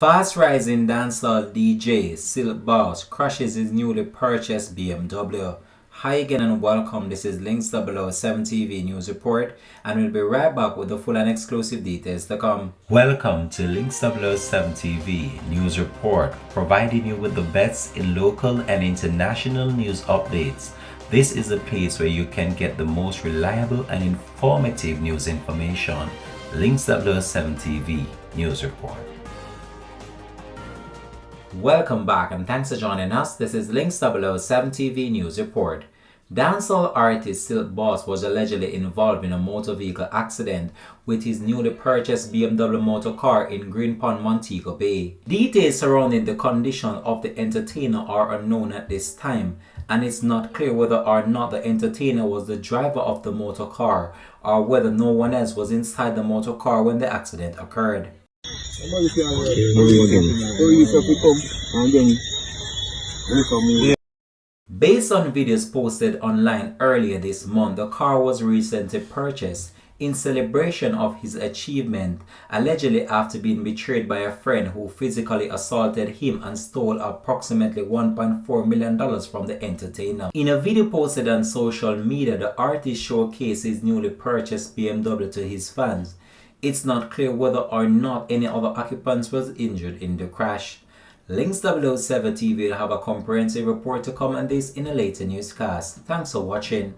Fast rising dancehall DJ Silk Boss crashes his newly purchased BMW. Hi again and welcome. This is Links 007 TV News Report, and we'll be right back with the full and exclusive details to come. Welcome to Links 007 TV News Report, providing you with the best in local and international news updates. This is a place where you can get the most reliable and informative news information. Links 007 TV News Report. Welcome back and thanks for joining us. This is Links 007 TV News Report. Dancehall artist Silk Boss was allegedly involved in a motor vehicle accident with his newly purchased BMW motor car in Green Pond, Montego Bay. Details surrounding the condition of the entertainer are unknown at this time, and it's not clear whether or not the entertainer was the driver of the motor car or whether no one else was inside the motor car when the accident occurred. Based on videos posted online earlier this month, the car was recently purchased in celebration of his achievement, allegedly after being betrayed by a friend who physically assaulted him and stole approximately $1.4 million from the entertainer. In a video posted on social media, the artist showcased his newly purchased BMW to his fans. It's not clear whether or not any other occupants was injured in the crash. Links 007 TV will have a comprehensive report to come on this in a later newscast. Thanks for watching.